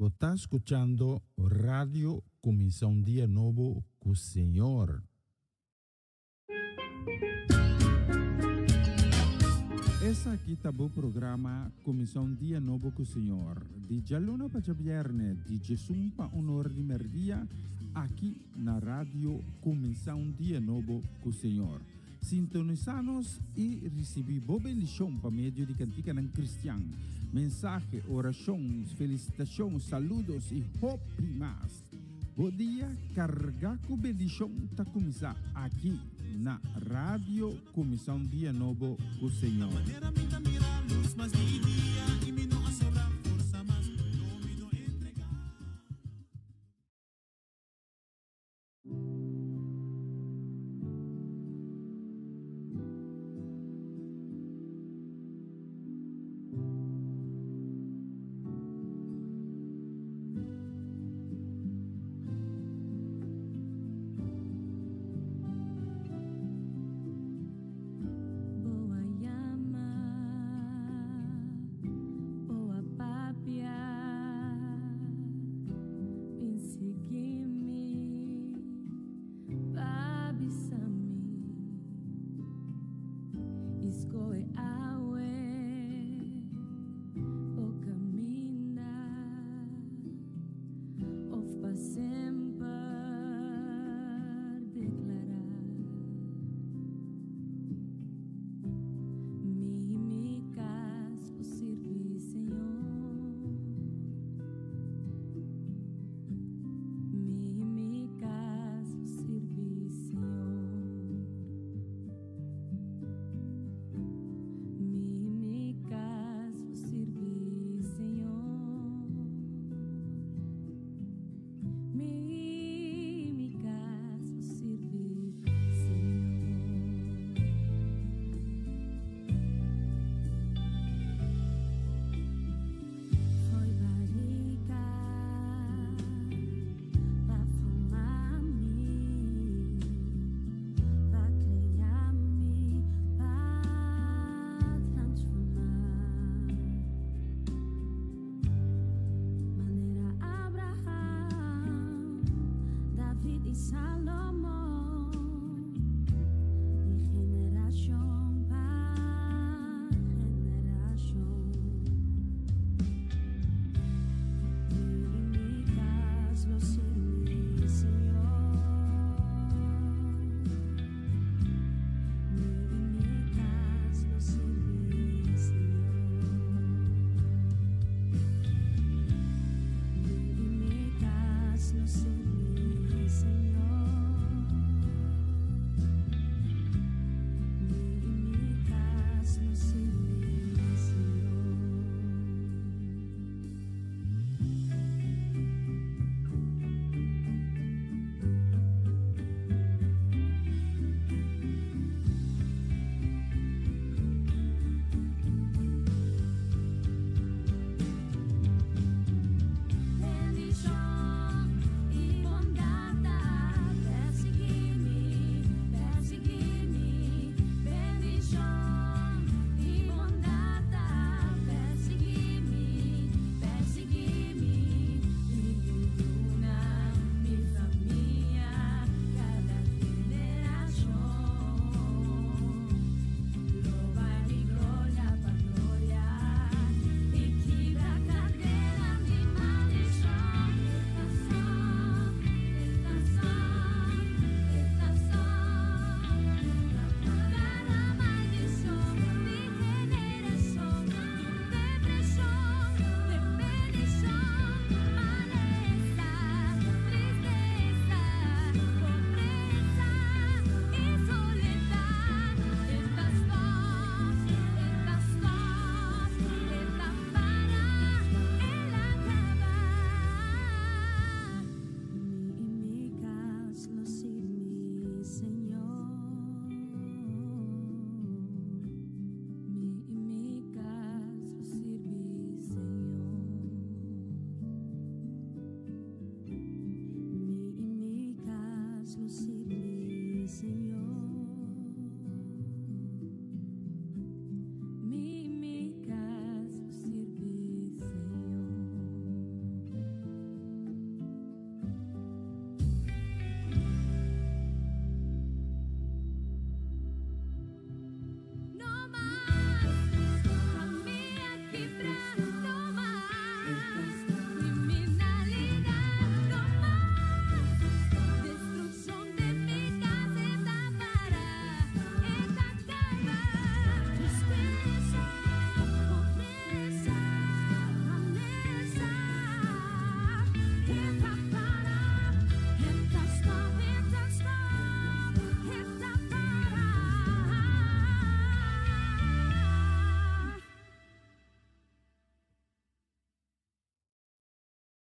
Você está escuchando Radio Começar um Dia Novo com o Senhor. Esse aqui tá o programa Começar um Dia Novo com o Senhor. De Jaluna para Viernes, de Jesus para honor de merdia, aqui na Rádio Começar um Dia Novo com o Senhor. Sintonizanos e recebi boa bendição para meio de cantiga ng Cristiano. Mensaje, orações, felicitações, saludos e hope mais. Bom dia, carga com bendição tá começar aqui na Rádio Começar um Dia Novo com o Senhor.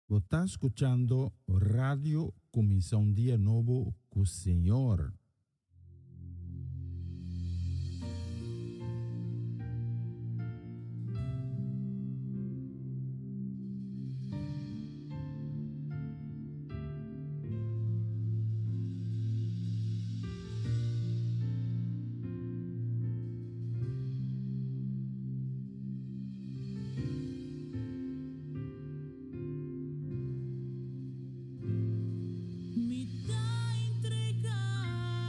Vos está escuchando Radio Comisión Día Nuevo con Señor. Mi está entregado.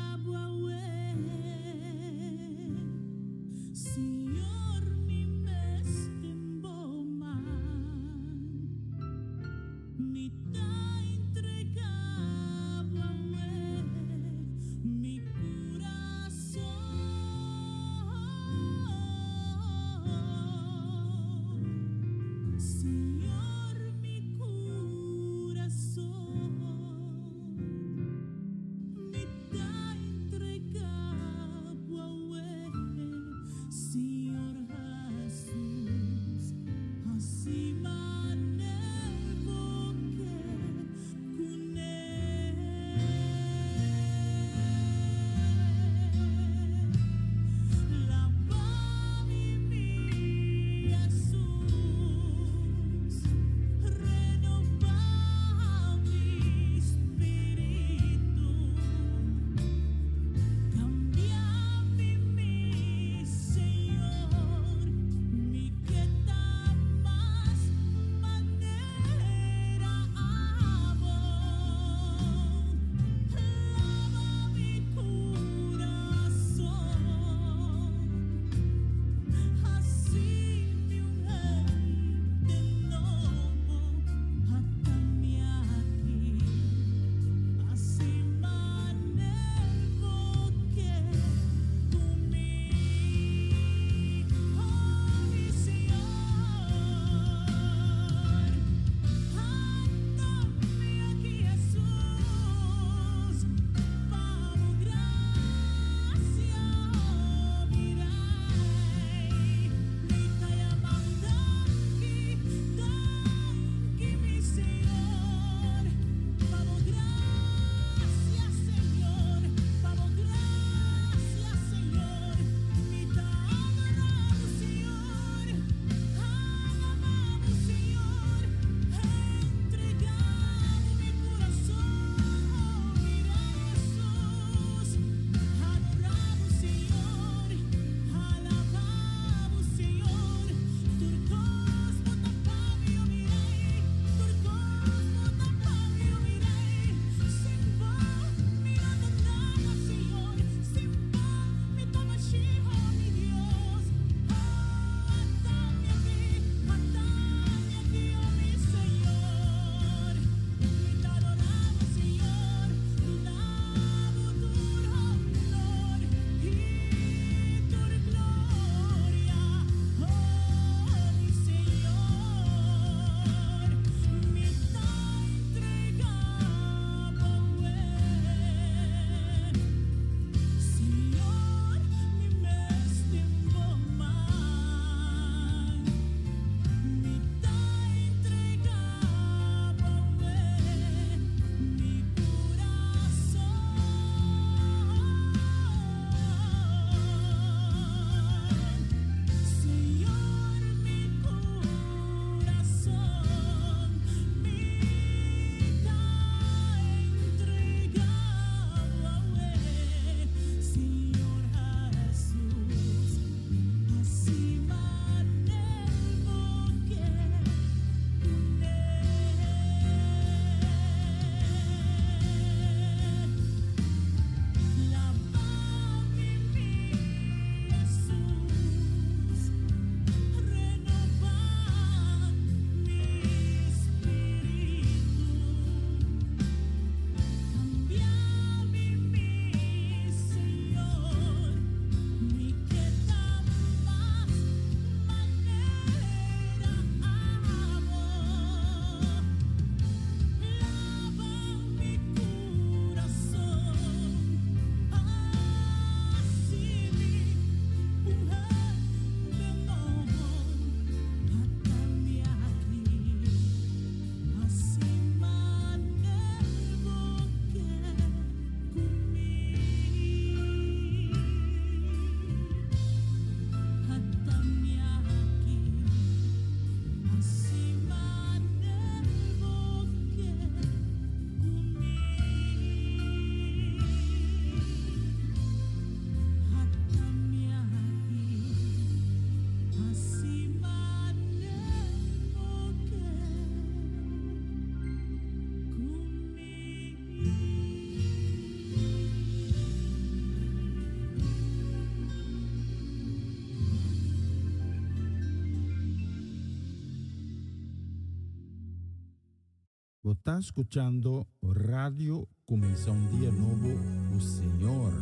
Vos está escuchando Radio Comienza un Día Nuevo, o Señor.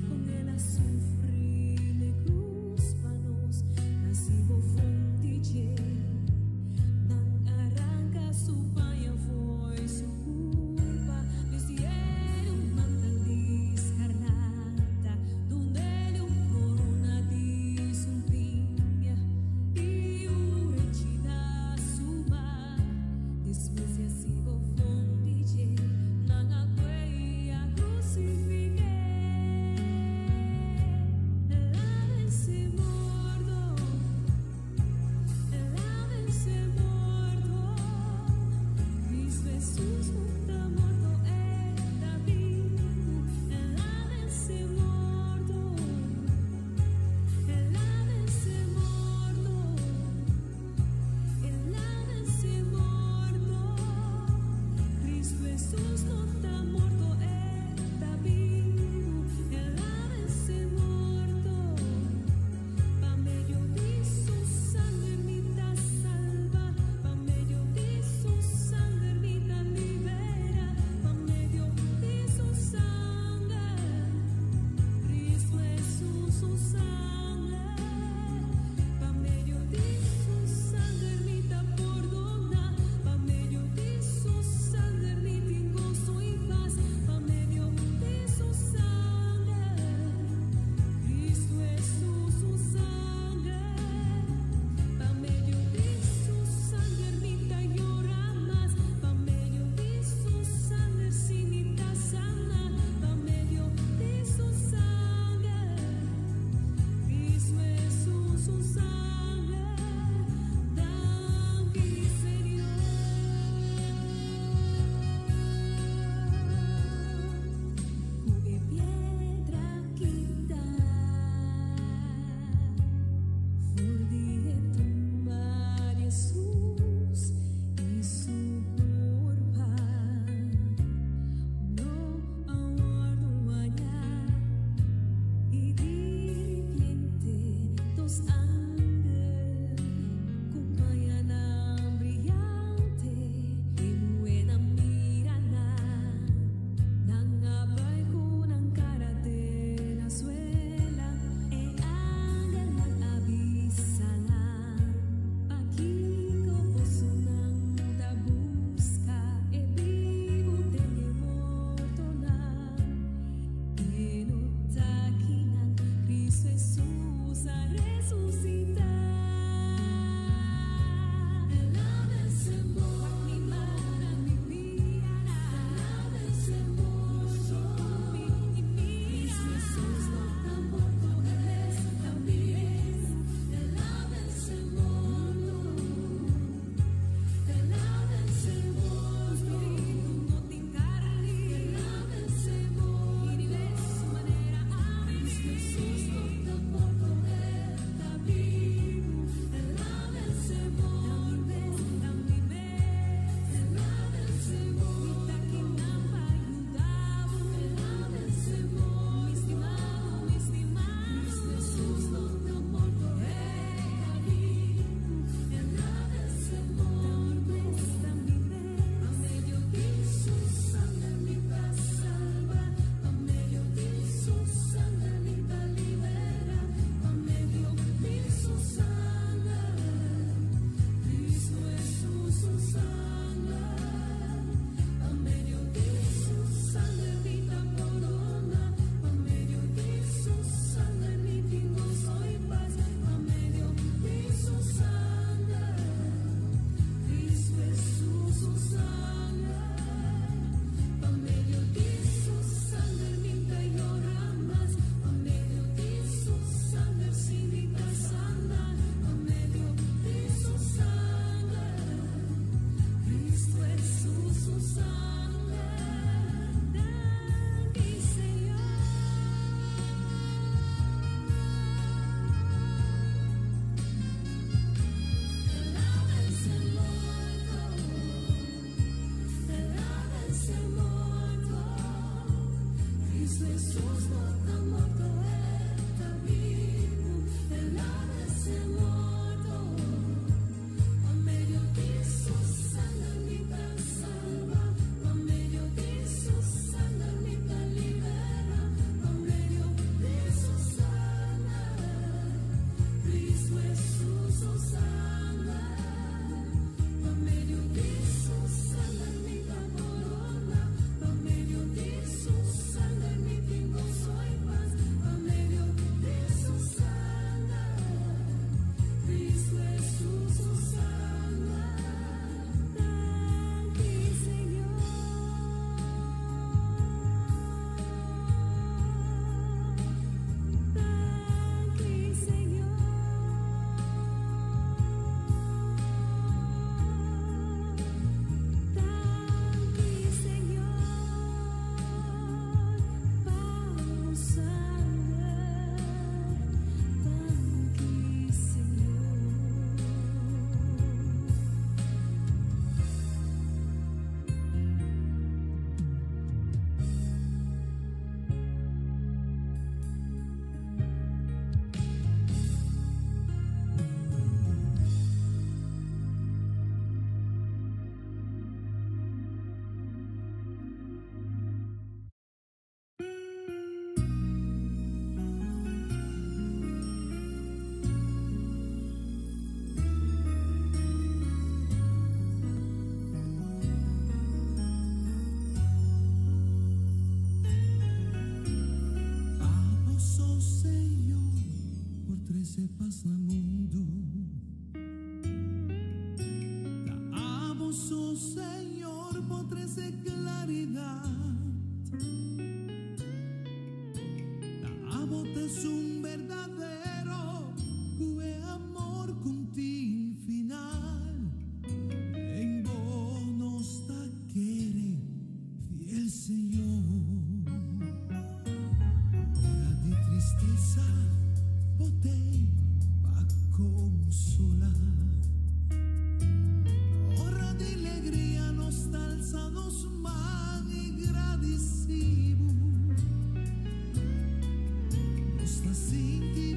Con Sta senti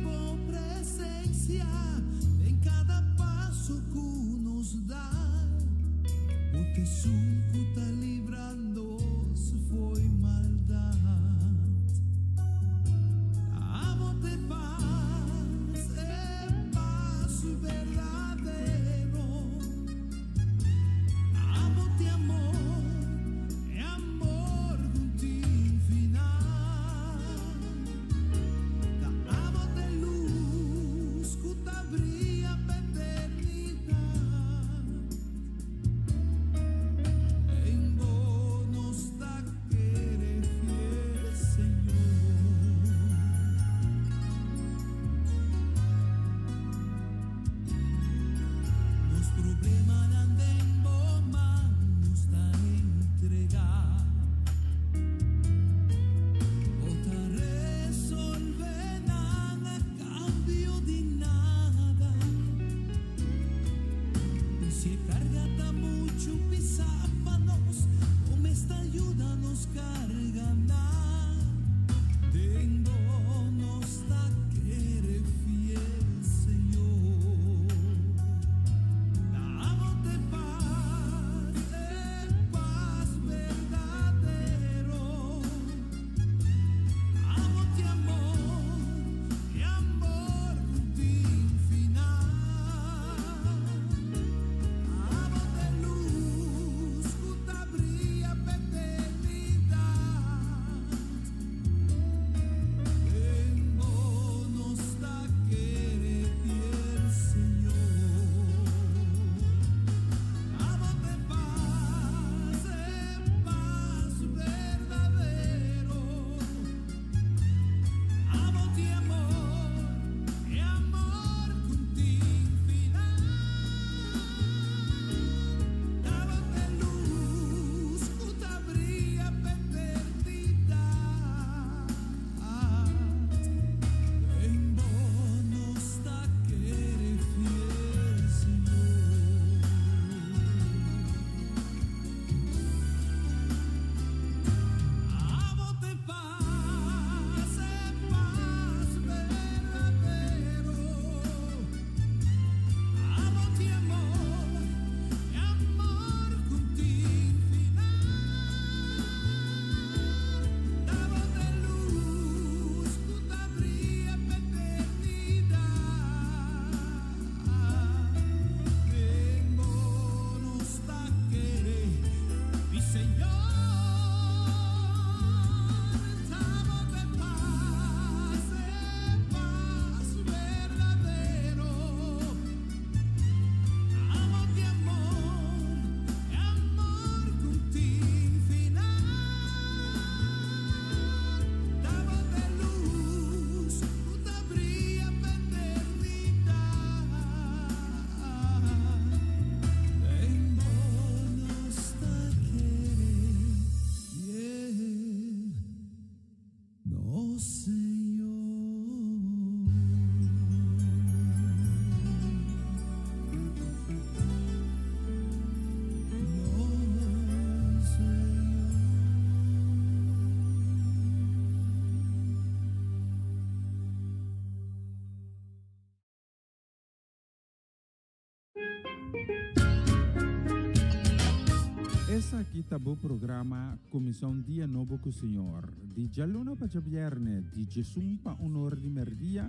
Essa aqui tá o programa Comissão Dia Novo com o Senhor. De Jaluna para Viernes, de Jesus para Honor de Merdia,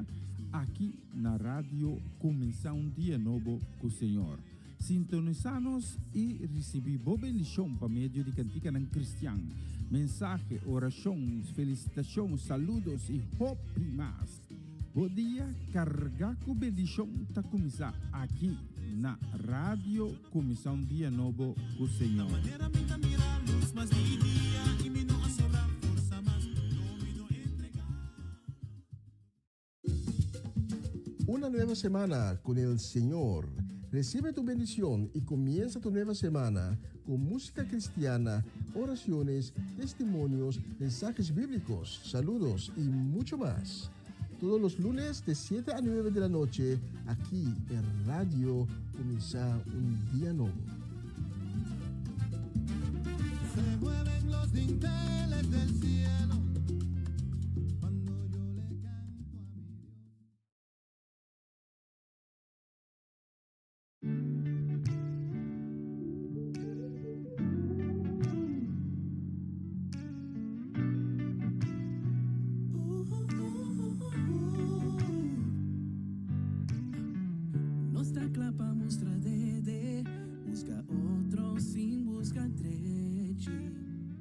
aqui na rádio Comissão Dia Novo com o Senhor. Sintonizanos e recebi boa bendição para meio de cantiga não cristiano. Mensagem, orações, felicitações, saludos e hope mais. Bom dia, carregar com bendição está começar aqui na Rádio Comissão Dia Novo com o Senhor. Una nueva semana con el Señor. Recibe tu bendición y comienza tu nueva semana con música cristiana, oraciones, testimonios, mensajes bíblicos, saludos y mucho más. Todos los lunes de 7 a 9 de la noche, aquí en Radio Comienza un Día Nuevo. Se mueven los dinteles del cielo cuando yo le canto a mi Nostra clapa mostra dede, busca outro sim busca trete.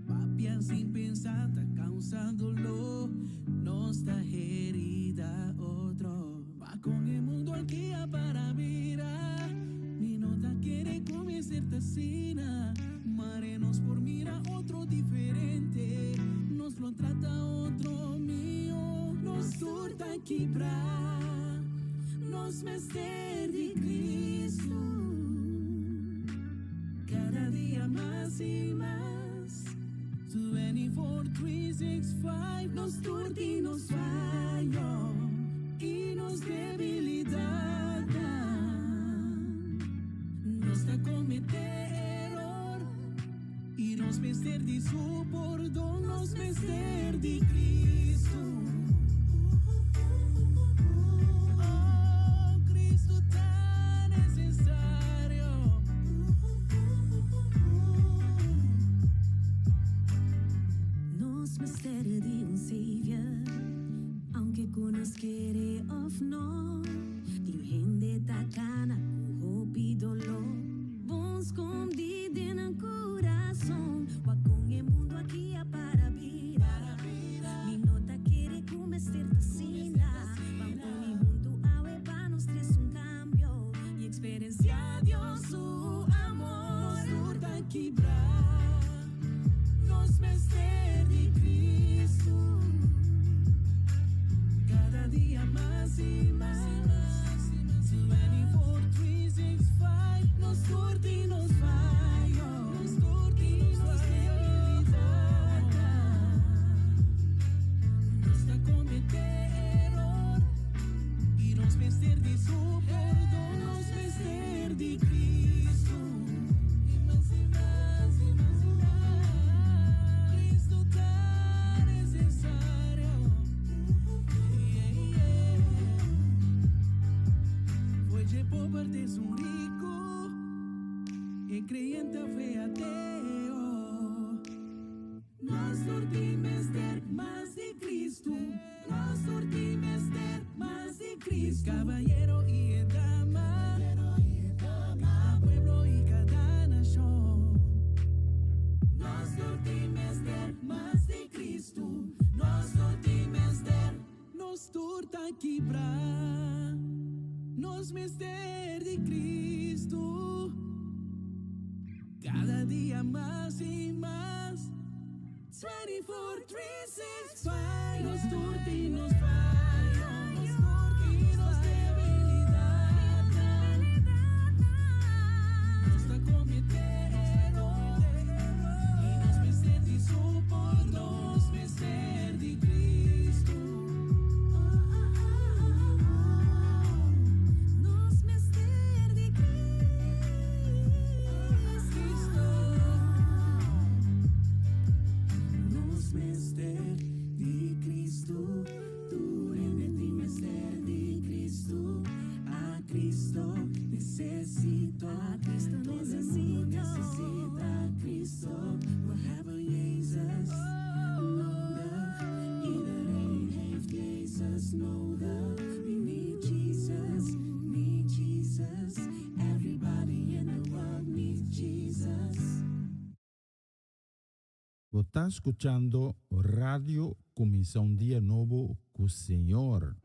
Papia sem pensar, tá causando dor, nostra herida outro. Va com o mundo aqui a para virar, mi nota quiere começar tacina, marenos por mira outro diferente, nos lo trata outro mío, nos surta quebrar, nos mestre de Cristo, cada dia mais e mais. 24, 365, nos turta e nos falha, e nos debilidade, nos está cometer error, e nos mestre de su perdão, nos mestre de Cristo. Mistério de Savior, aunque conos quiere of no, de gente tacana, com hope e dolor, bons escondidos no coração, wa com o mundo aqui a para virar, mi nota quiere começar tacina, vamos unir junto a para nos tres cambio, e experienciar Dios su amor, surta quebrar, nos mestre de Cristo, cada dia mais e mais. 24, 365, nos curte e nos vai, nos curte e nos debilidade, nos está cometer error, e nos mestre de su perdão, nos mestre de Cristo, e mais e mais e mais e mais. Cristo tá necessário, foi de pobre um rico, e creyente foi ateo. Nós sortimos ter mais de Cristo, nós sortimos ter mais de Cristo. Caballero e dama, cada pueblo e cada nação. Nós sortimos ter mais de Cristo, nós sortimos ter, nos torta quebrar, nos mestre de Cristo, cada dia mais e mais. 24, 365, nos torta e nos vai, nos torta e nos debilidade, nos está cometer error, e nos mestre de su perdão, nos mestre de Cristo, nos mestre de Cristo, nos mestre Está escuchando Radio Comienza un Día Nuevo con el Señor.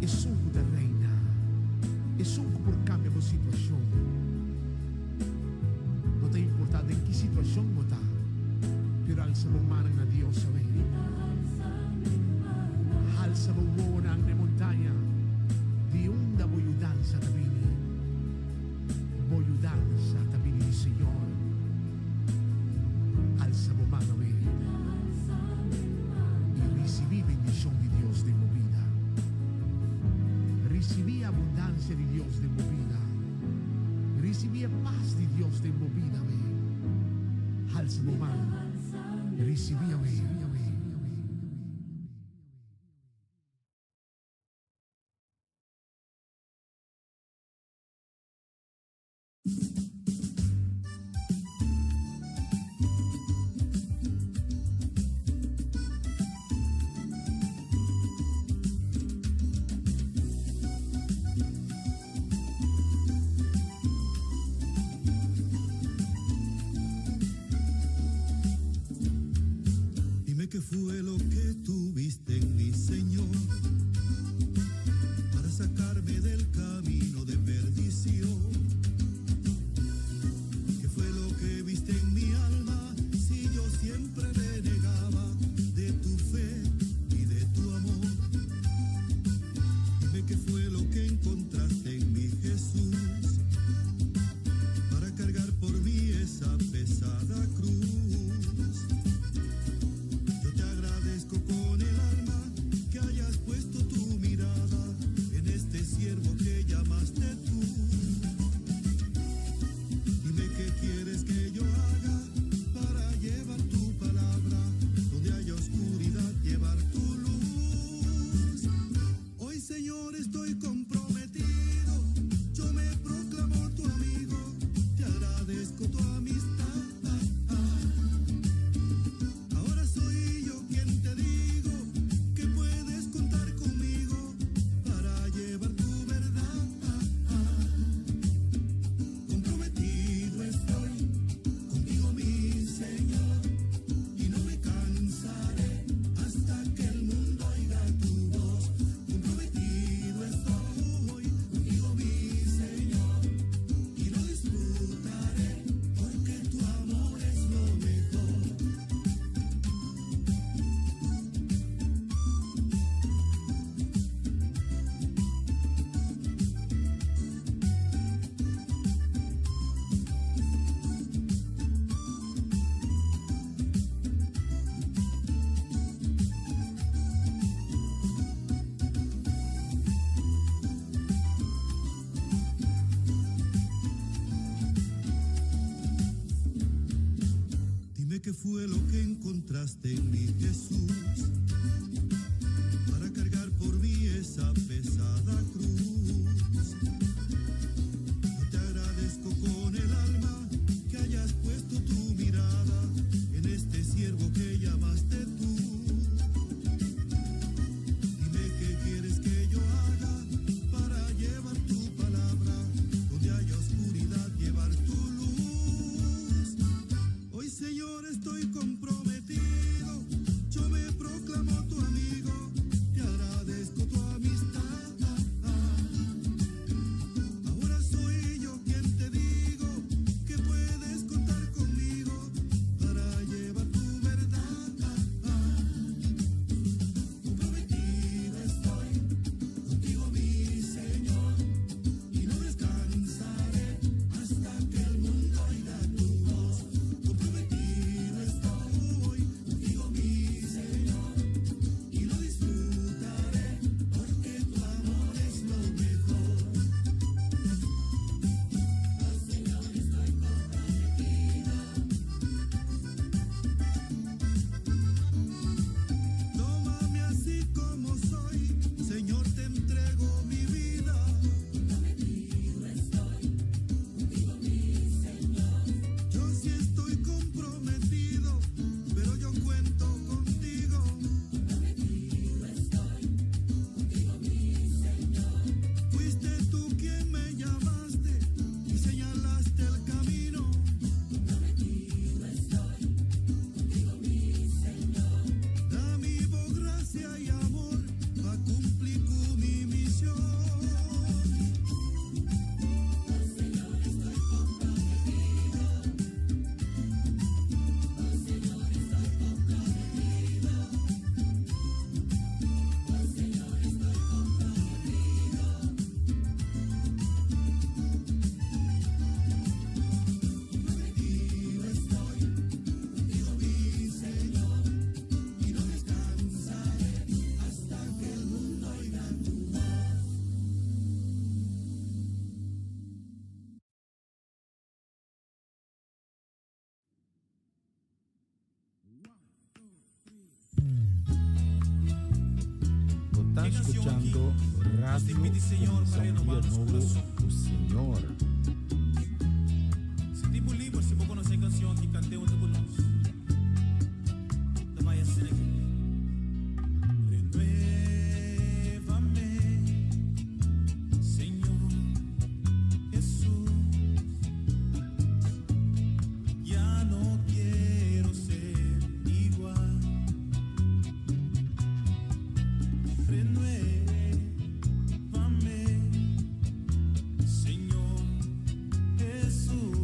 Es un de reina. Es un por cambio de situación. No te importa en qué situación no está. Pero alza la mano a Dios, ¿sabes? Alza la mano de montaña. De onda voy a danza también. Voy a danza también, Señor. Alza la mano, ¿ve? Y recibí bendición de Dios de mi vida. Recibí abundancia de Dios de mi vida. Recibí paz de Dios de mi vida, ¿ve? Alza la mano. Recibí, ¿ve? Dime qué fue lo que tuviste en mi Señor para sacarme del camino de perdición. ¿Qué fue lo que viste en mi alma si yo siempre renegaba de tu fe y de tu amor? Dime qué fue lo que encontraste en mi Jesús para cargar por mí esa pesada cruz. Con el alma que hayas puesto tu mirada en este siervo que llamaste tú. Dime qué quieres que yo haga para llevar tu palabra donde haya oscuridad, llevar tu luz. Hoy, Señor, estoy comprometido, yo me proclamo tu amigo, te agradezco tu amistad. Ahora soy yo quien te digo que puedes contar conmigo para llevar tu verdad. Comprometido estoy contigo, mi Señor, y no me cansaré hasta que el mundo oiga tu voz. Comprometido estoy contigo, mi Señor, y lo disfrutaré porque tu amor es lo mejor. Dime qué fue lo que encontraste en mi Jesús para cargar por mí esa pesada cruz. Yo te agradezco con el alma que hayas puesto tu mirada en este siervo que llamaste tú. Dime qué quieres que yo haga para llevar tu palabra donde haya oscuridad, llevar tu luz. Hoy, Señor, estoy comprometido, yo me proclamo tu amigo. escuchando Radio Comenzão Dia Novo, o Senhor. Sentimos livres se vou conhecer a canção que cantei ontem conosco. Vai assim aqui. Renuévame, Senhor Jesús. Ya no quiero ser igual. Renuévame, Señor Jesús.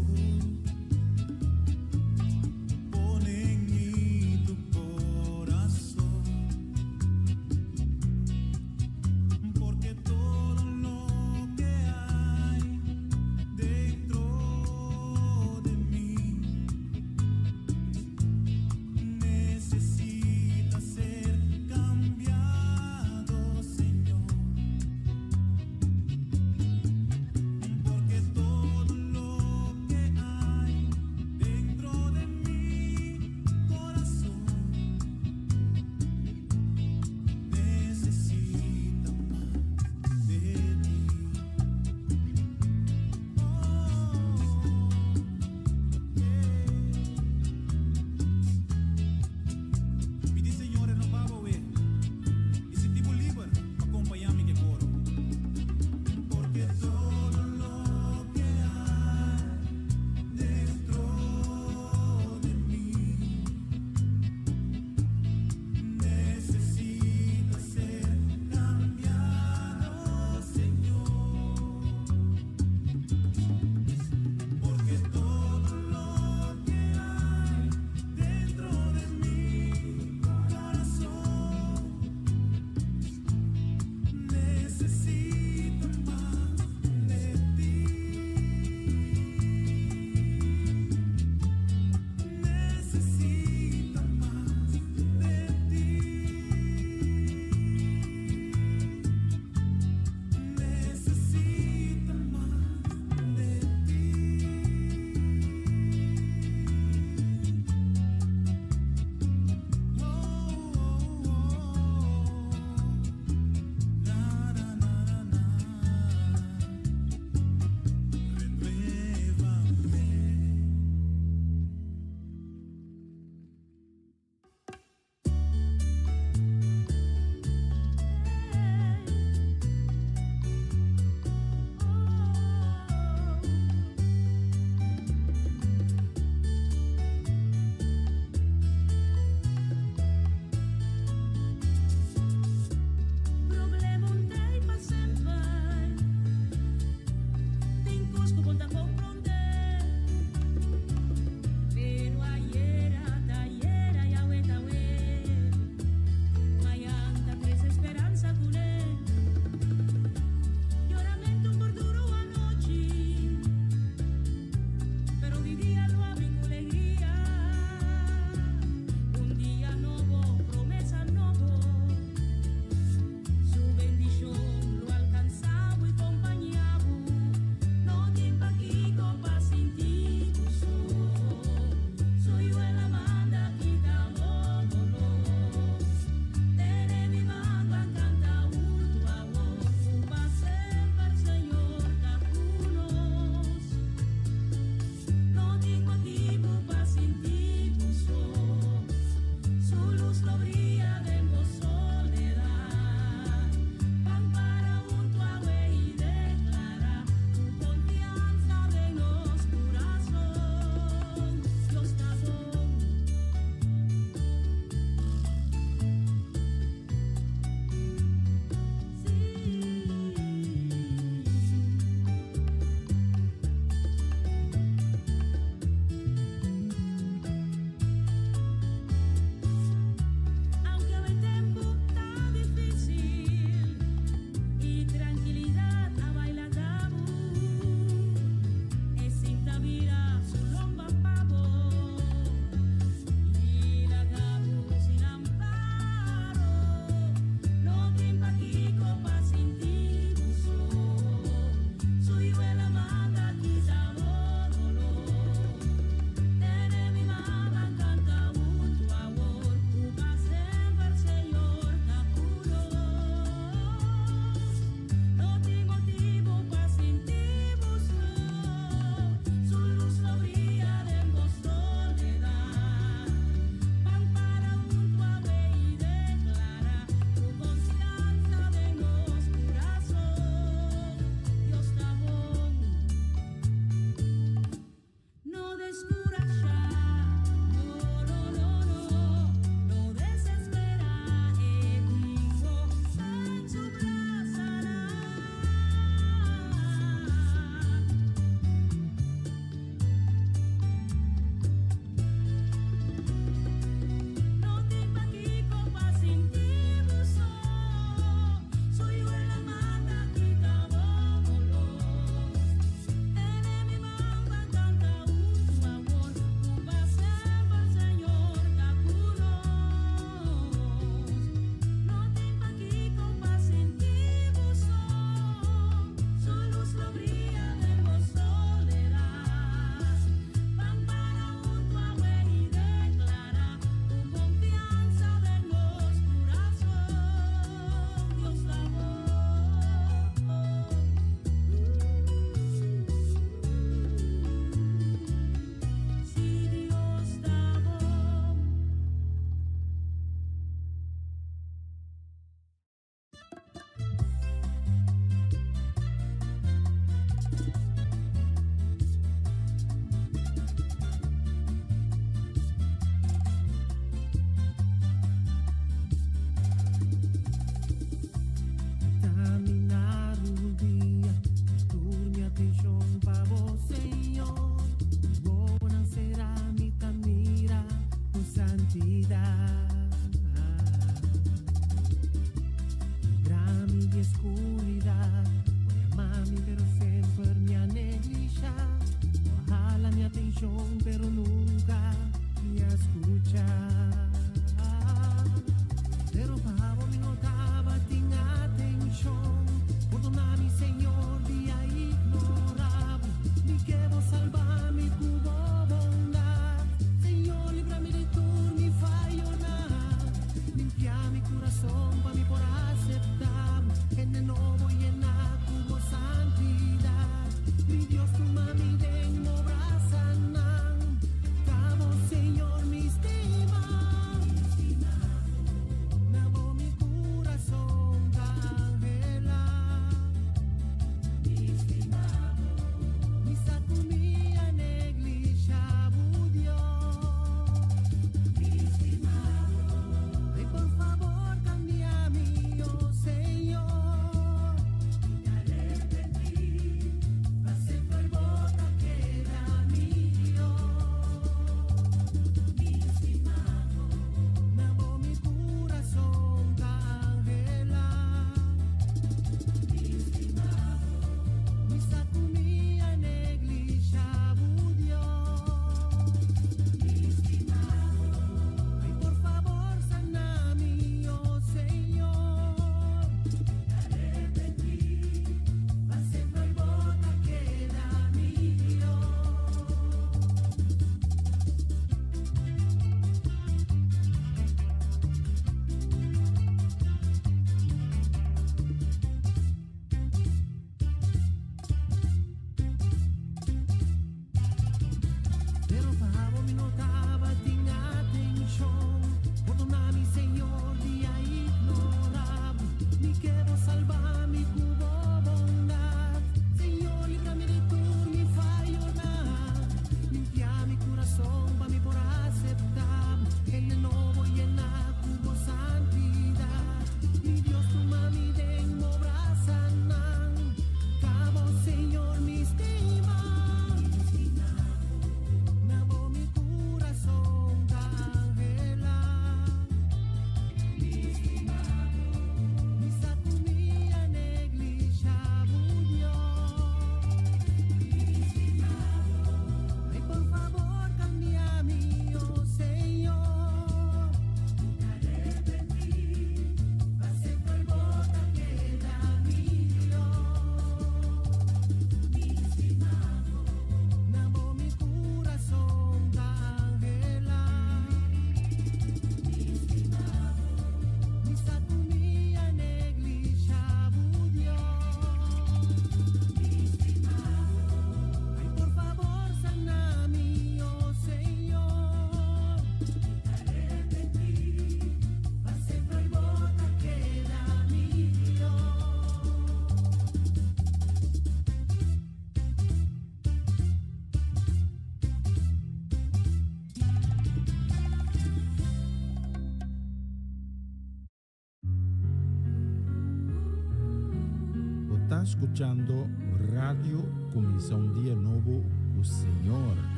escuchando Radio Comienza un Día Nuevo con Señor.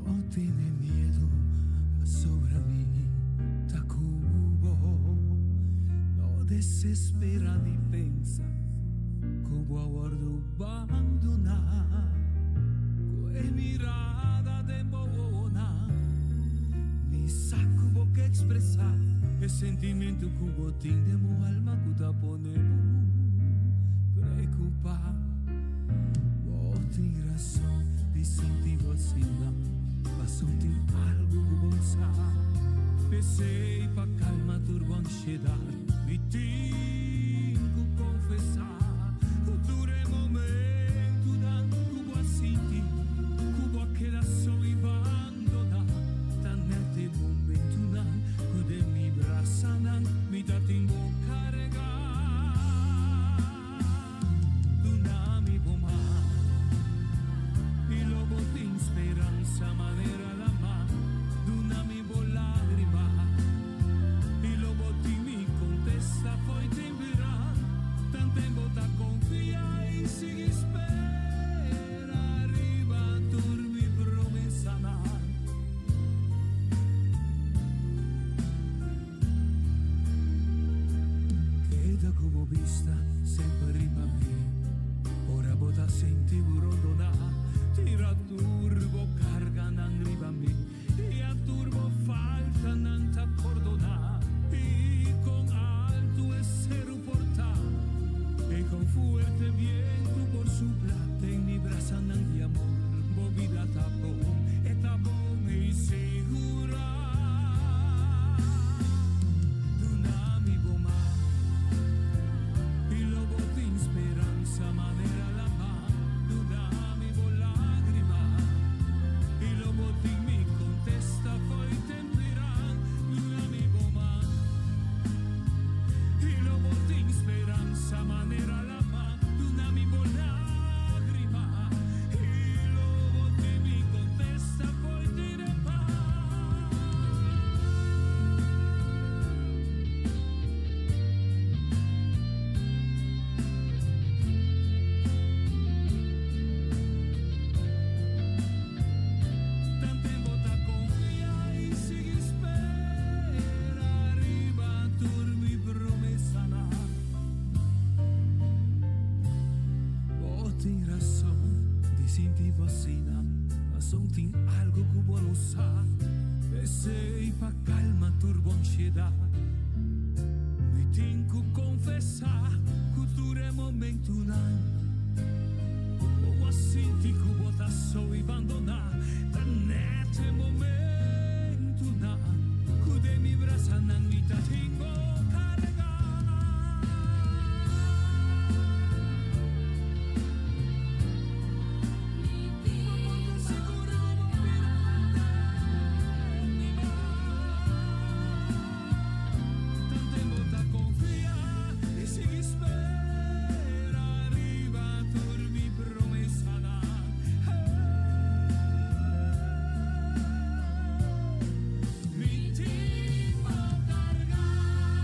No tiene miedo sobre mí, Tacubo. No desespera ni pensa, como aguardo abandonar. Con mirada de buona, ni saco que expresar el sentimiento que tindemo alma que te ponemos preocupar. Vos tienes razón, distintivo así, mas sentir algo que pensar. Pensei pa calma turbo ansiedade, me tenho que confessar. Dure momento dando que vou sentir, que vou quedar só e abandonar. Tá nesse momento não, que de mi braça não, me dá tempo carregar. Do nome bom mar, e logo tem esperança maneira la mar. Do nome bom lágrima, e logo tem me contesta foi temperar. Tanto tempo tá confia e sigue espera. Arriba dormi promessa na. Queda come vista sempre arriva a me. Ora bota senti burondona. Tira turbo carga non arriva a me. E a turbo falta non t'accordona. E con alto essere portato. E con fuerte viento por su plata en mi braza nan di amor, bobida tapón, e tapón y segura. Dunami boma, y lobo de esperanza manera la mar. Dunami bo lágrima, y lobo de mi contesta foi temperán. Dunami boma, y lobo de esperanza manera la mar. Dunami bo lágrima, y lobo de mi contesta foi temperán. Tanto tempo ta confia e sigue espera. Arriba dormi promessa na. Vos tem razão de sentir vacina, mas tem algo que vou usar. Pensei pa calma turbo ansiedade. Me tenho que confessar que dure momento não. Vou sentir que vou tá só e abandonar. Tá nesse momento não, que de mi braça não me tá tenho carregar. Seguro vou virar mi tanto tempo tá confia e sigue espera. Arriba dormi promessa na. Mi tengo cargar.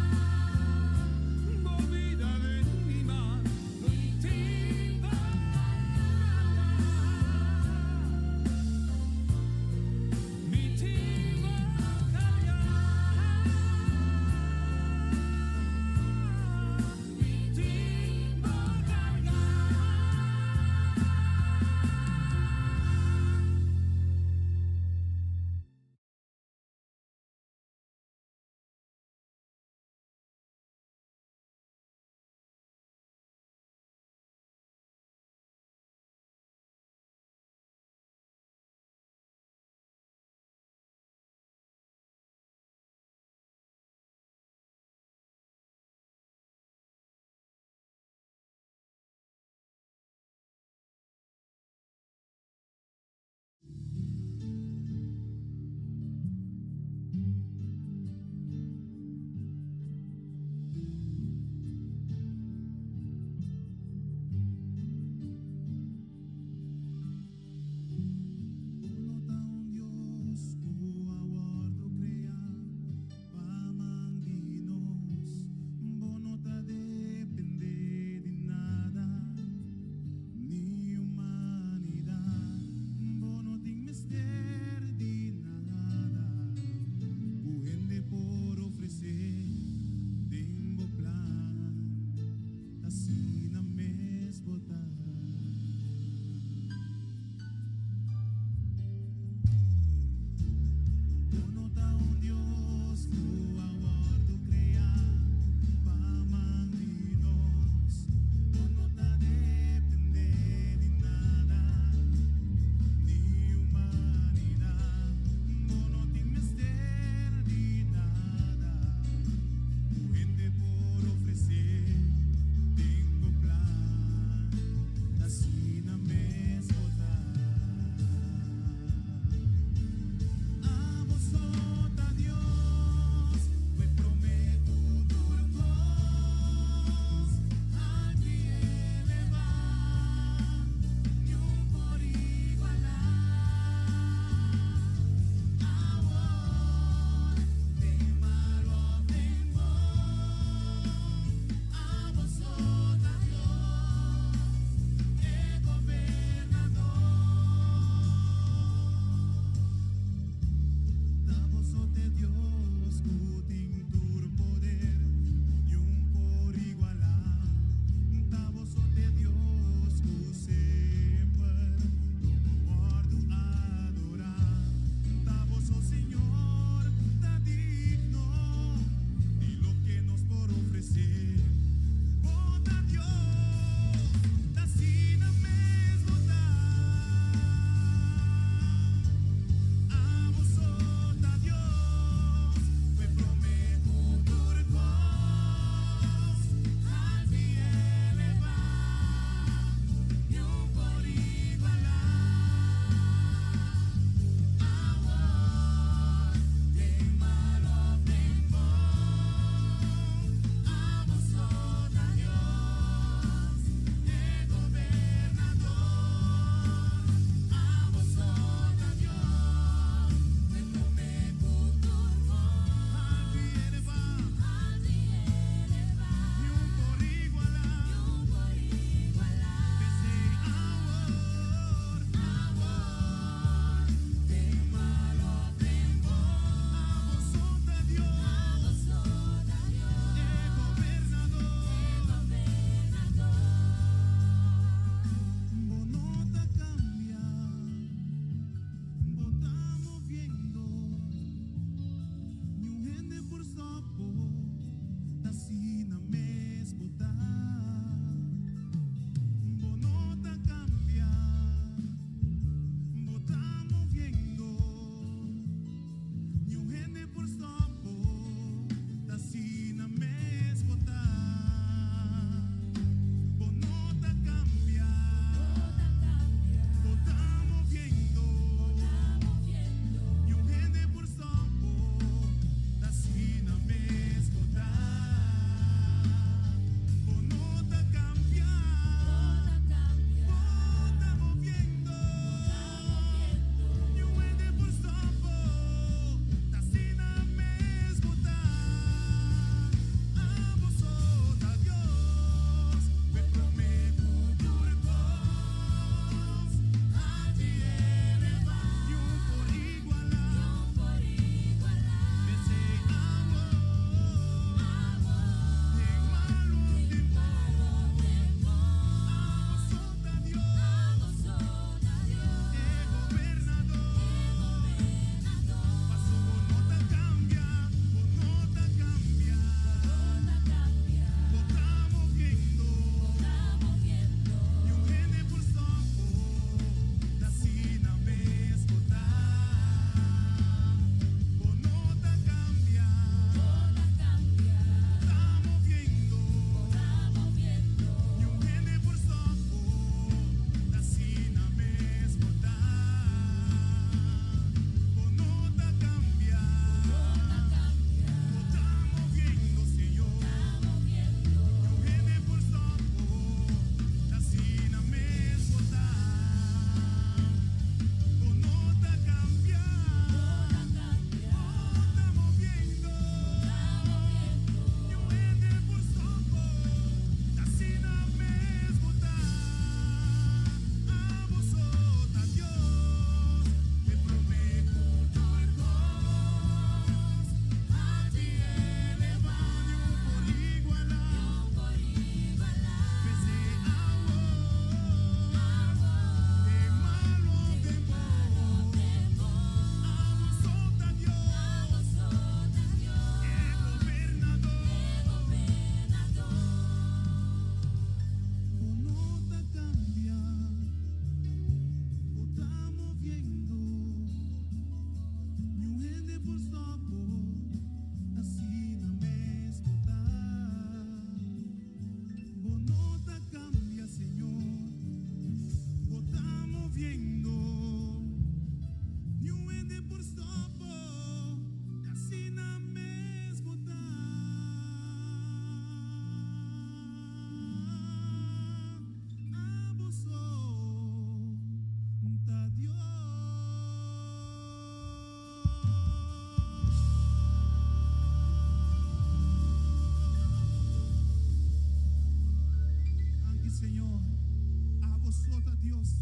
Dios.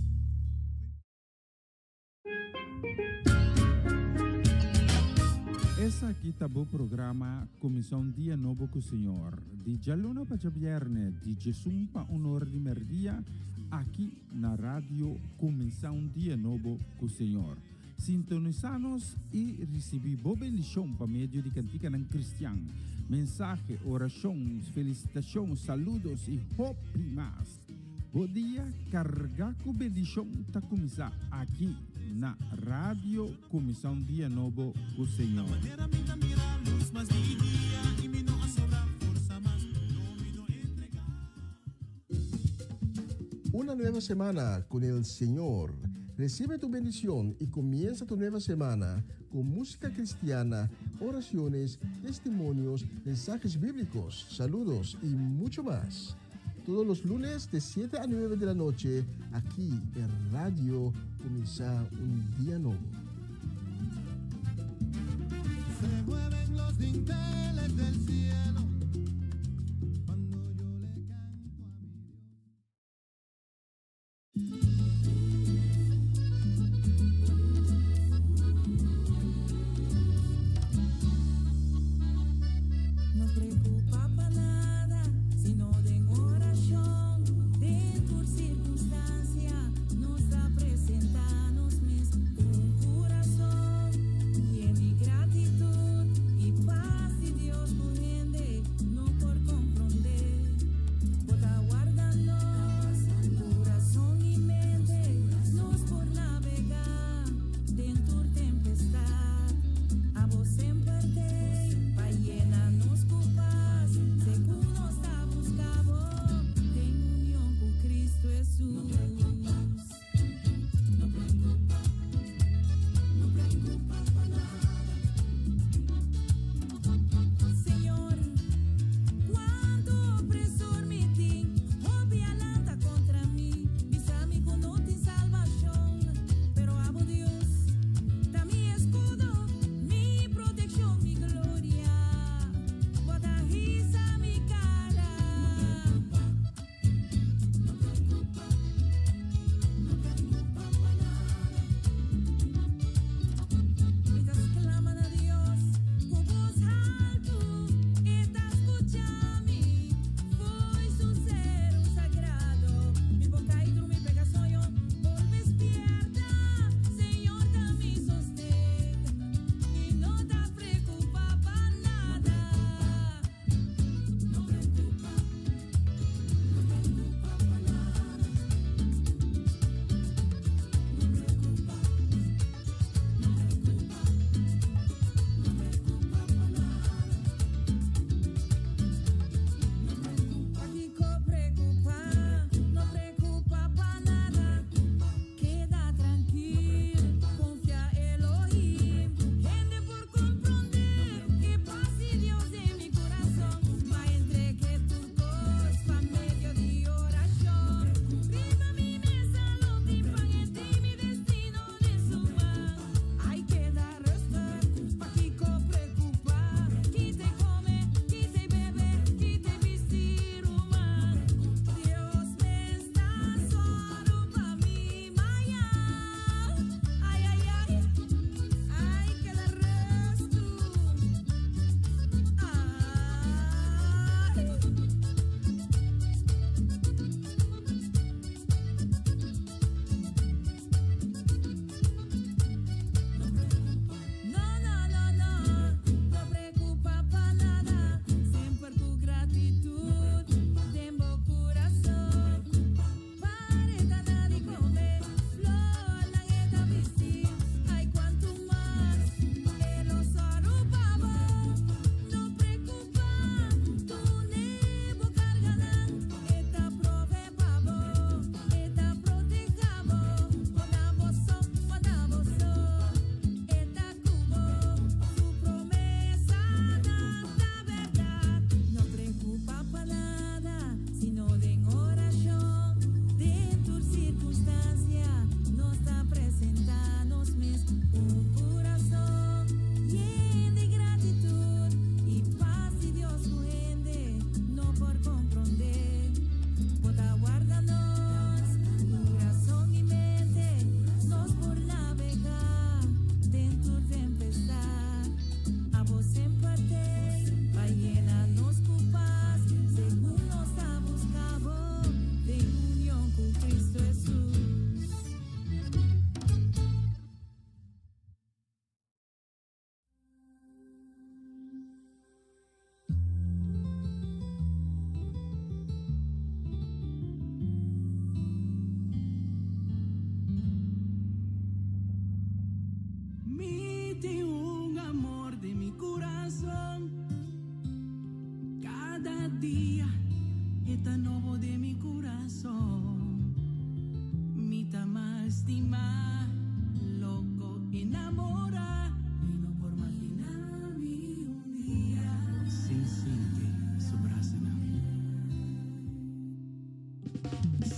Essa aqui tá o programa Comissão Dia Novo com o Senhor. De Jaluna para Viernes, de Jesus para Honor de Merdia, aqui na rádio Comissão Dia Novo com o Senhor. Sintonizanos e recebi boa bendição para meio de cantiga não cristã. Mensagem, orações, felicitações, saludos e hope mais. Bom dia, carregar com bendição tá começar aqui na rádio Comissão Dia Novo com o Senhor. Una nueva semana con el Señor. Recibe tu bendición y comienza tu nueva semana con música cristiana, oraciones, testimonios, mensajes bíblicos, saludos y mucho más. Todos los lunes de 7 a 9 de la noche, aquí en Radio Comienza un Día Nuevo. Se mueven los dinteles del cielo cuando yo le canto a mi No preocupa para nada, sino de oración, de por circunstancia, nos representanos un corazón lleno de gratitud y paz de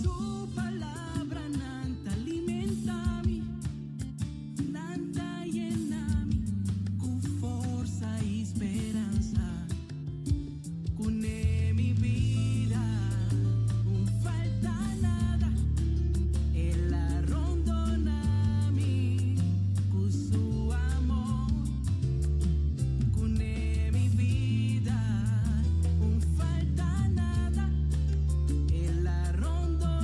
Su palabra nanta alimentami, nanta llenami, con forza y esperanza. Cune mi vida, non falta nada. Él arrondonami con su amor. Cune mi vida, non falta nada. Él arrondonami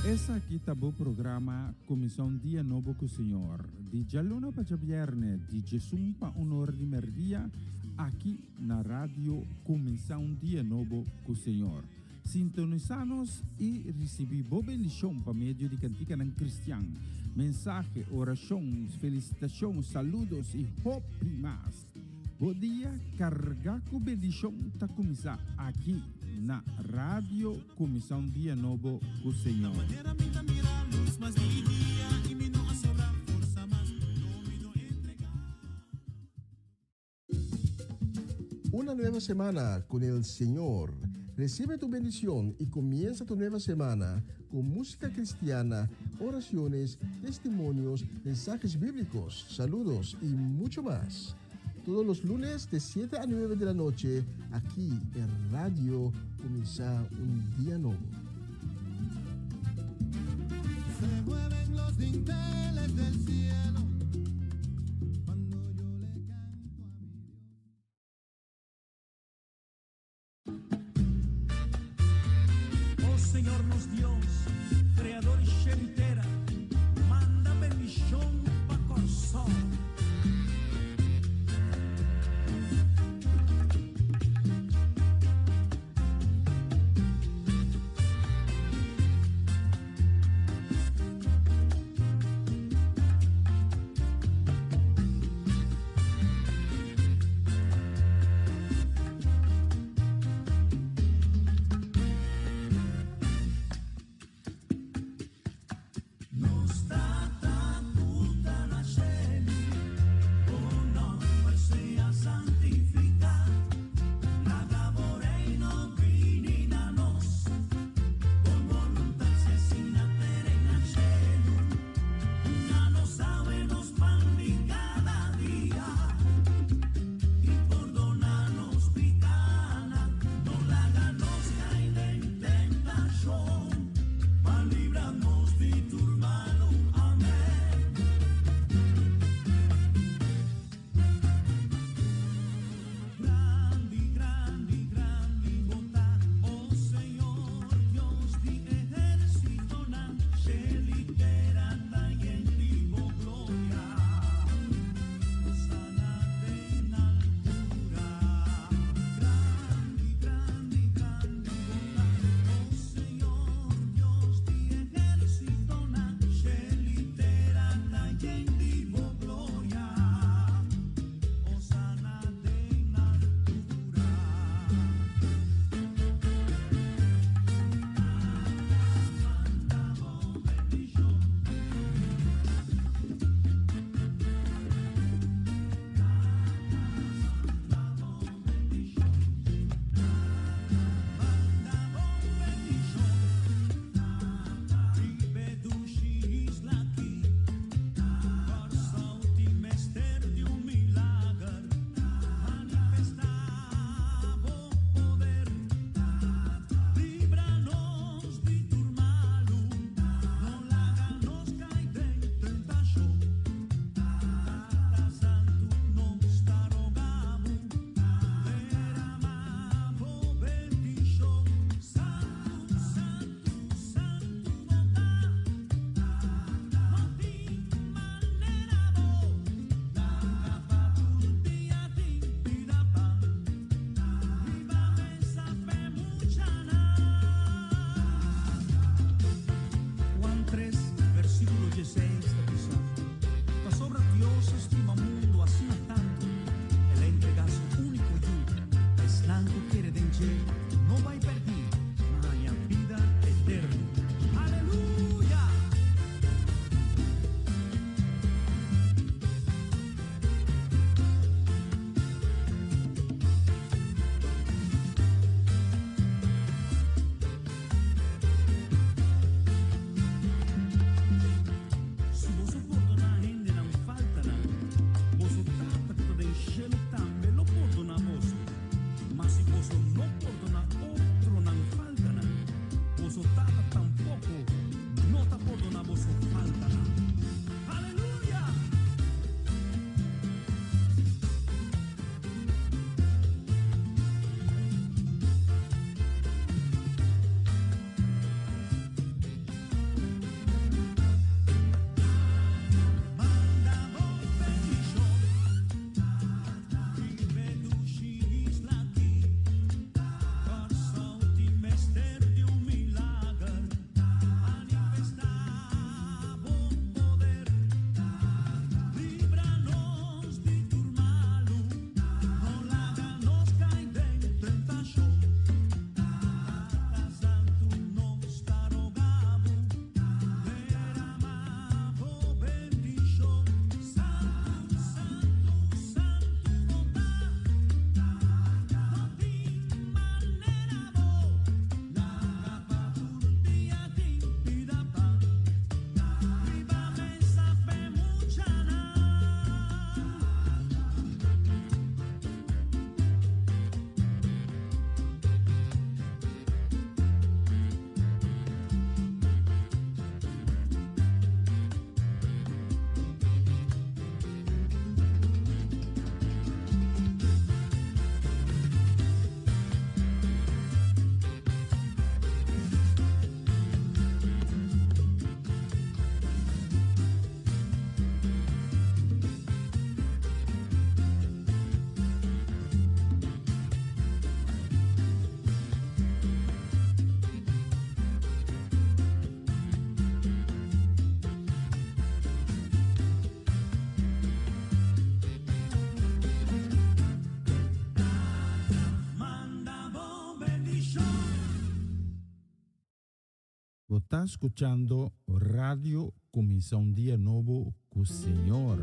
Essa aqui tá o programa Comissão Dia Novo com o Senhor. De Jaluna para Viernes, de Jesus para Honor de Merdia, aqui na rádio Comissão Dia Novo com o Senhor. Sintonizanos e recebi boa bendição para meio de cantica ng Cristian. Mensagem, orações, felicitações, saludos e hope más. Bom dia, carga com bendição tá começar aqui na rádio Comissão Dia Novo com o Senhor. Una nueva semana con el Señor. Recibe tu bendición y comienza tu nueva semana con música cristiana, oraciones, testimonios, mensajes bíblicos, saludos y mucho más. Todos los lunes de 7 a 9 de la noche, aquí en Radio Comienza un Día Nuevo. Se mueven los dinteles del cielo cuando yo le canto a mi Dios. Oh Señor Dios, creador y shemitera, manda bendición pa' corazón. Você está escuchando Radio Começar um Dia Novo com o Senhor.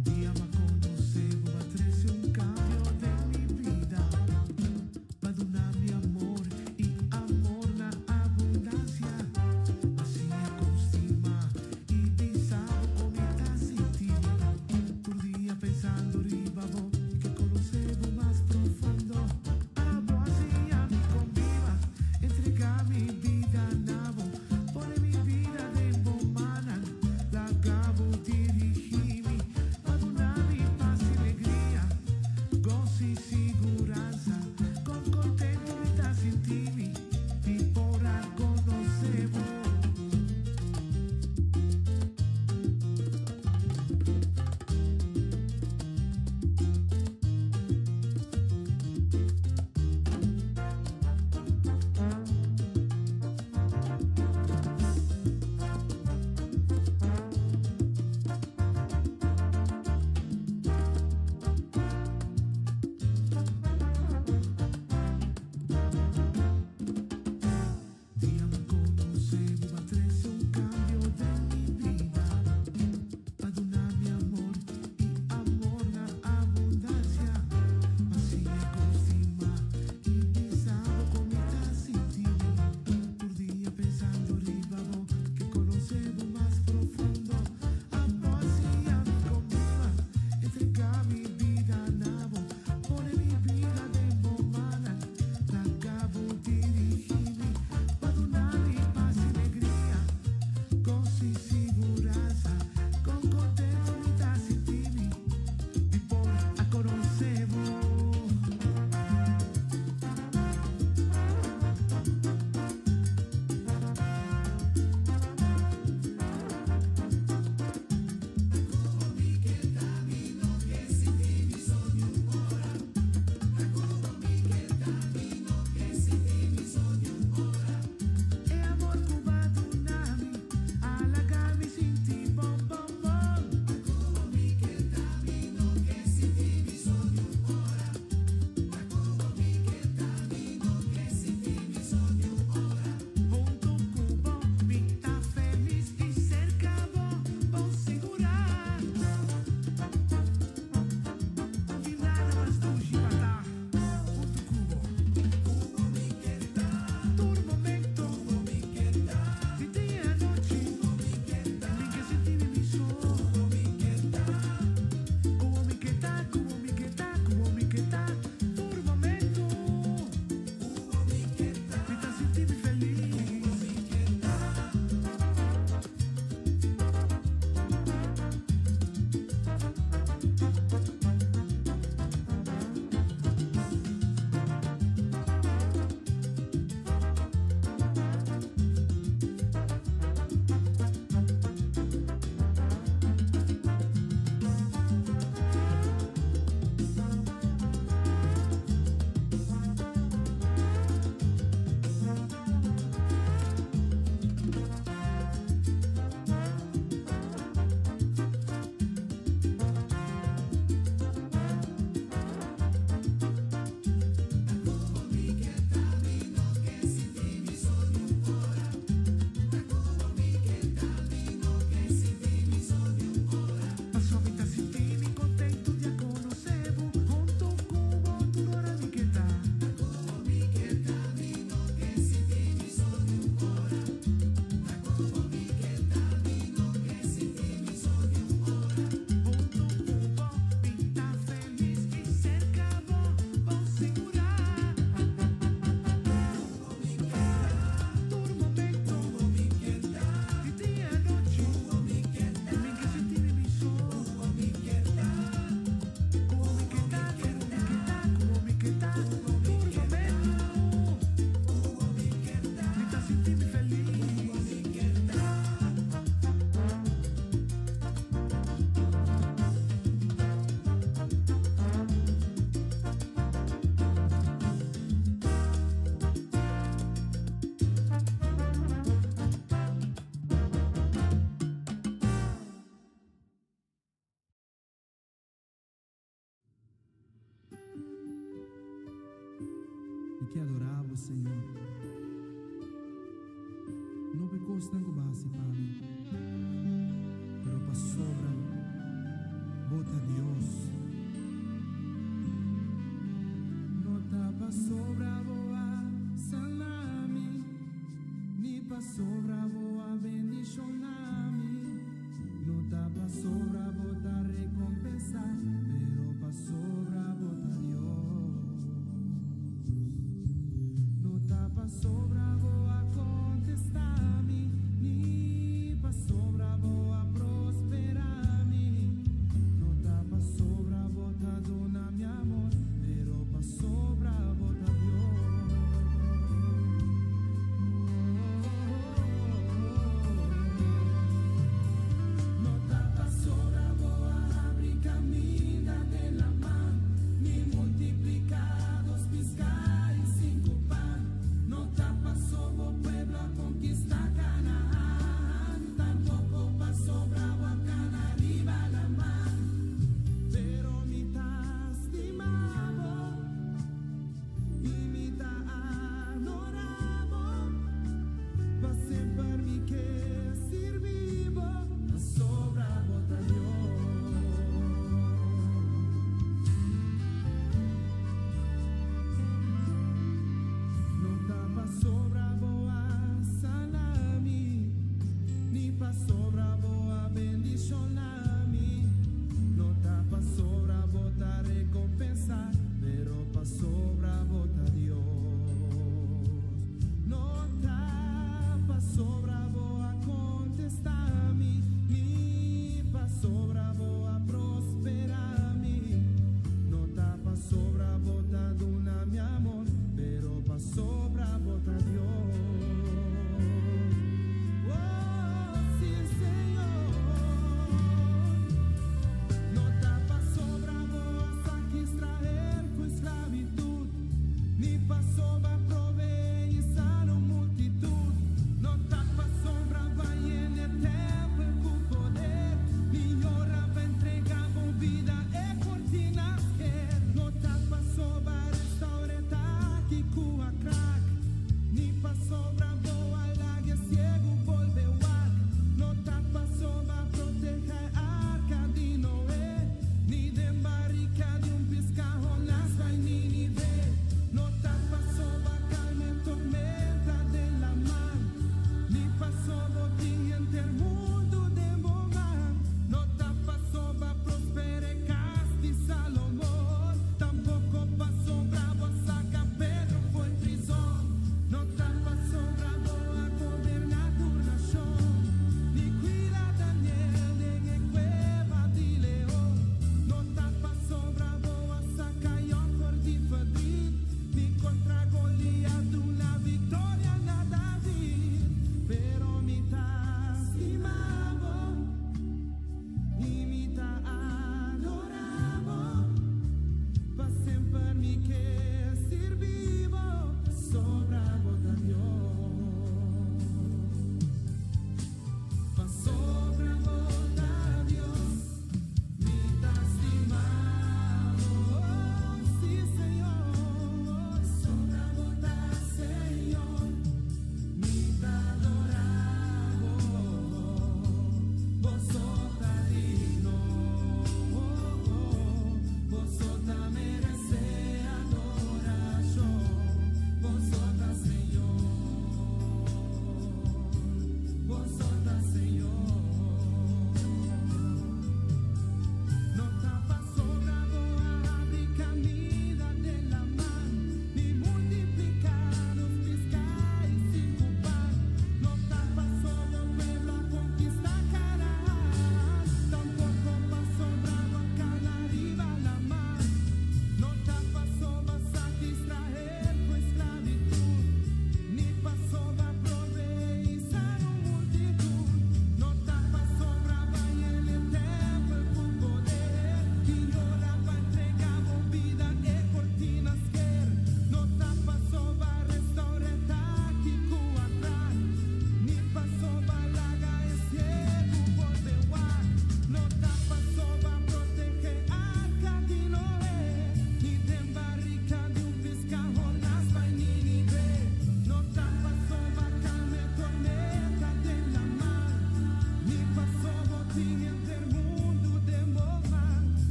Dia ma conoscevo, ma trece un cambio que adorava, Senhor. Não me custa com base, Pai, pero para sobra, bota Deus. Não tá para sobra, boa salame, ni para sobra, boa bendicioname. Não tá para sobra, bota recompensa, pero para sobra, bota Deus. Não tá para sobra, boa contestar-me, ni para sobra, boa prosperar-me. Não tá para sobra,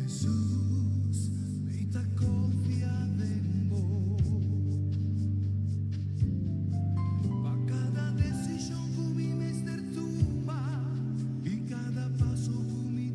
Jesús, ita confiada en vos. Pa' cada decisión que mi mester tumba y cada paso que mi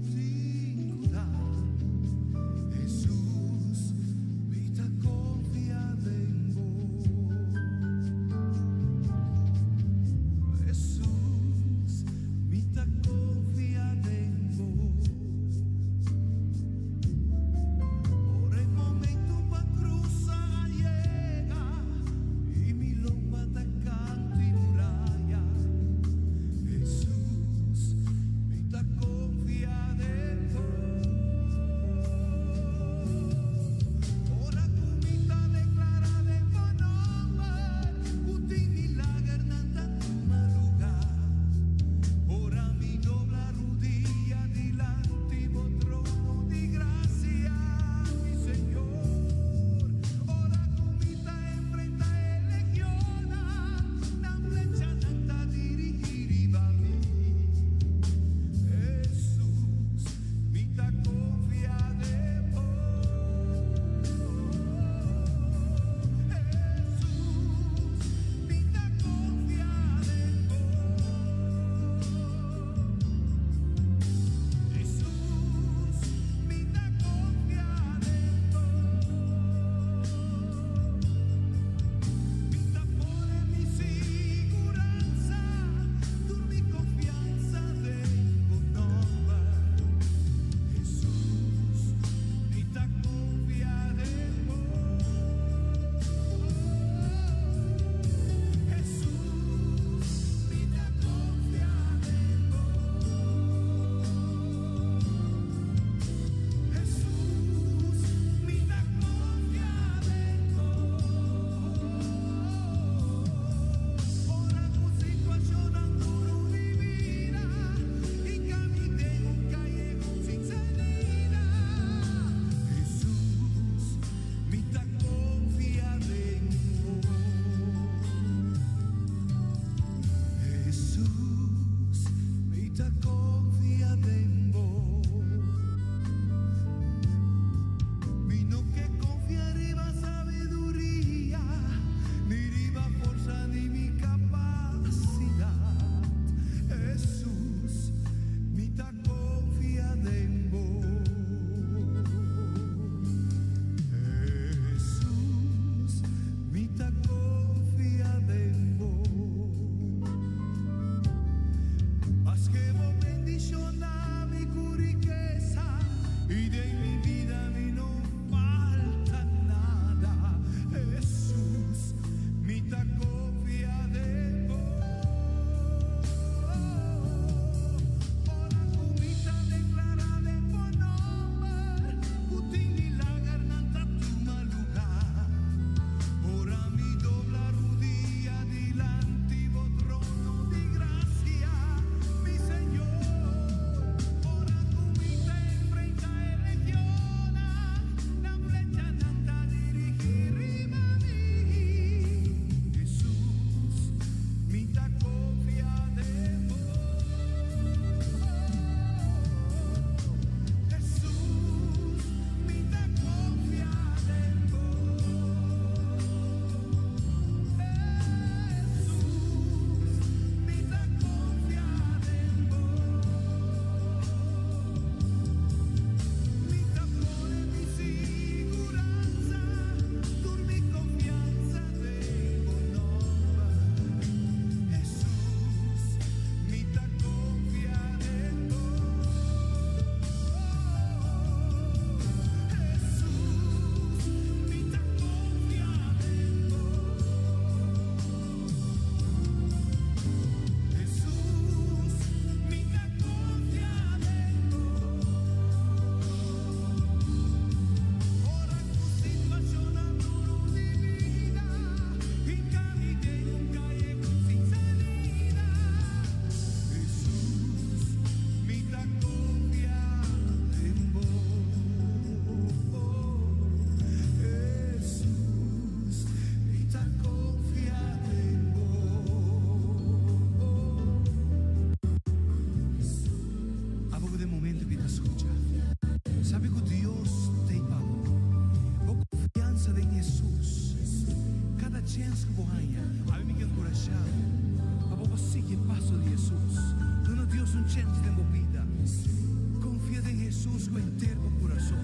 enterbo coração.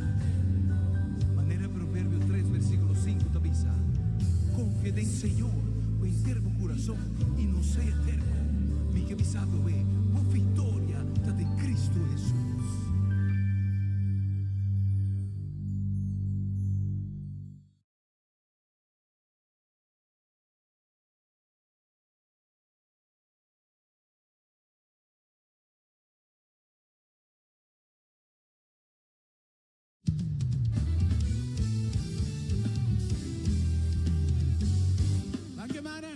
Maneira Provérbio 3, versículo 5 tabisa. Confia em Senhor, o enterbo coração e não seja terco. Mi que bisado é, a vitória está de Cristo Jesus. Bagaimana?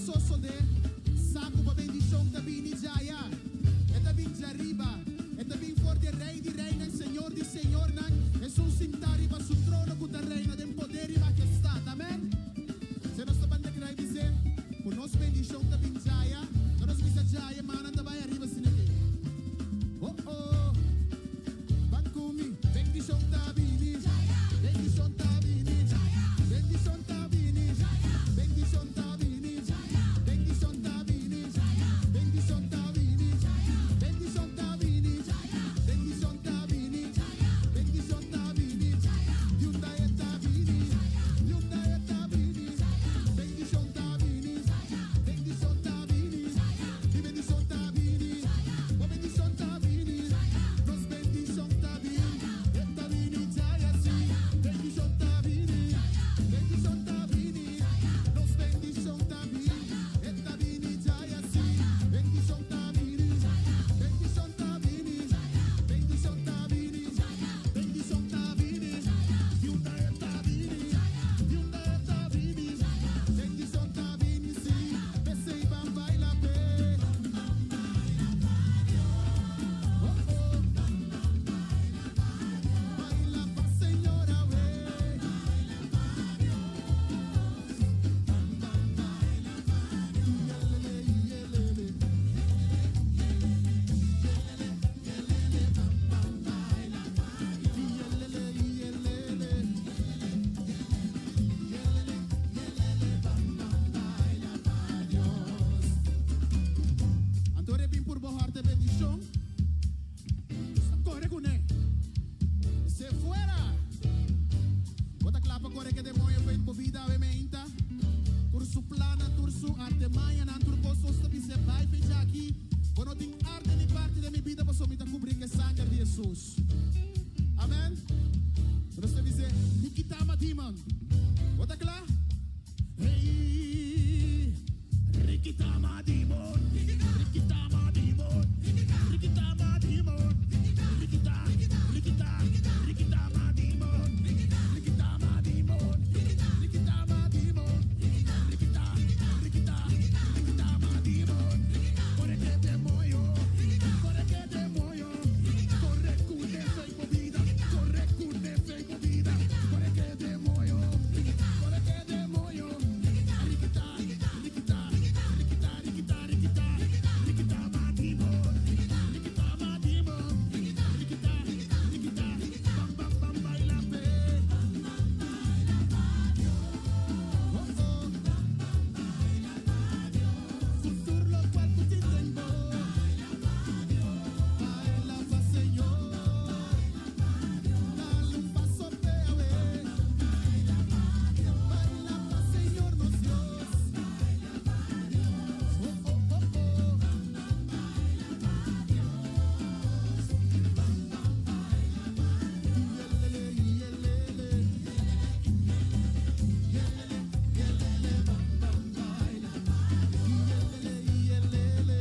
sosso de saco pa bendición ta bini jaya. Eta bin jariba, eta bin for de rei di reina, Señor di Señor nan. Es un sintari pa su trono con la reina del poder y majestad. Amén. Se nos tapan de crai dice, por nos bendición ta bin jaya, no nos visa jaya, manan ta vaya arriba sin aquí. Oh oh, van kumi, bendición ta bini, bendición ta bini, bendición ta bini, bendición ta bini, bendición ta bini, bendición ta bini, bendición ta bini, bendición ta bini, bendición ta bini, yunda eta bini, yunda eta bini, bendición ta bini, bendición ta bini, di bendición ta bini, o bendición ta bini, nos bendición ta bini, eta bini jaya si, bendición ta bini, bendición ta bini, nos bendición ta bini, eta bini jaya si, bendición ta bini, bendición ta bini, bendición ta bini, bendición ta bini, yunda eta bini, yunda eta bini, bendición ta bini si, bese y van baila pe. Oh oh, baila pa señora we. Antore bin por bojarte bendición. Corre con él. Se fuera. Bota clapa corre que demonio ven por vida ve meinta. Tur su plana, tur su arte maya, nan tur posso sta se vai fechar aqui. Quando tem arte de parte da minha vida, posso me cobrir que sangue de Jesus. Amém. Terus você dizer, Nikitama demon. Bota claro? Hey, Rikitama demon, Rikitama demon, Rikitama demon, Rikita, Rikita, Rikitama demon, Rikitama demon, Rikitama demon, Rikita, Rikita, Rikitama demon. Corre que demonio, corre que demonio, corre curte fei movida, corre curte fei movida, corre que demonio, corre que demonio, Rikita, Rikita, Rikita, Rikita, Rikita, Rikitama demon, Rikitama demon, Rikita, Rikita, bam bam bam baila pe. Oh oh, futuro lo cual tú te tengo. Baila pa Señor, dale un paso pe a ver. Baila pa Señor nos Dios. Oh oh oh oh. Yelele yelele. Yelele yelele bam bam baila. Yelele yelele.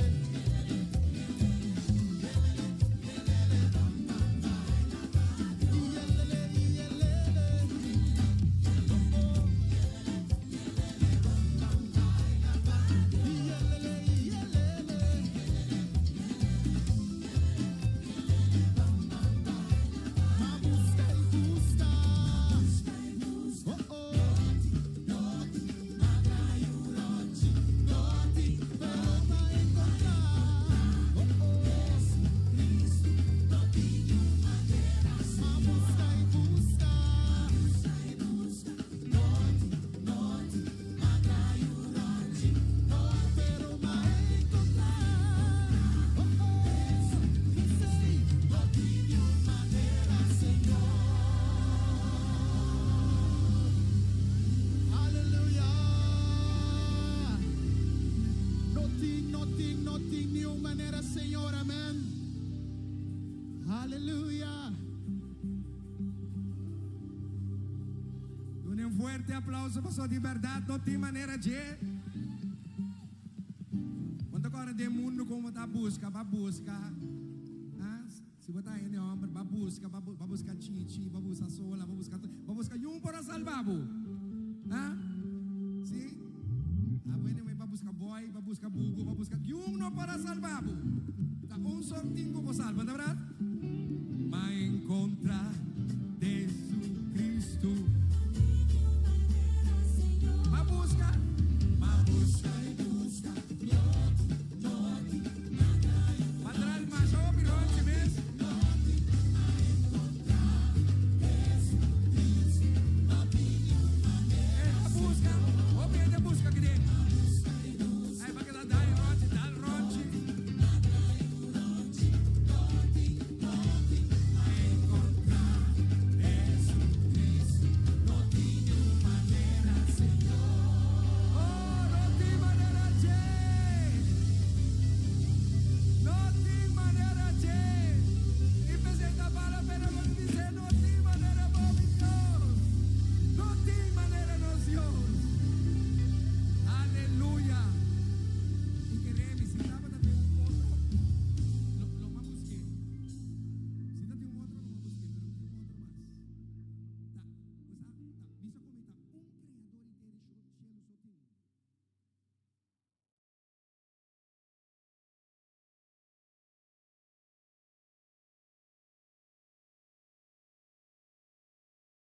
Nothing new manera, Señor, amén. Aleluya. Un fuerte aplauso para sua liberdade, não tem maneira de. Quando agora de mundo como tá busca, vai buscar. Se botar em homem, vai buscar chichi, vai buscar sola, vai buscar um para salvar. Sim? Bueno, vai buscar boy, vai buscar bugo, vai buscar yung no para salvar. Ta un só tingo po salva, na verdade? Mas encontrar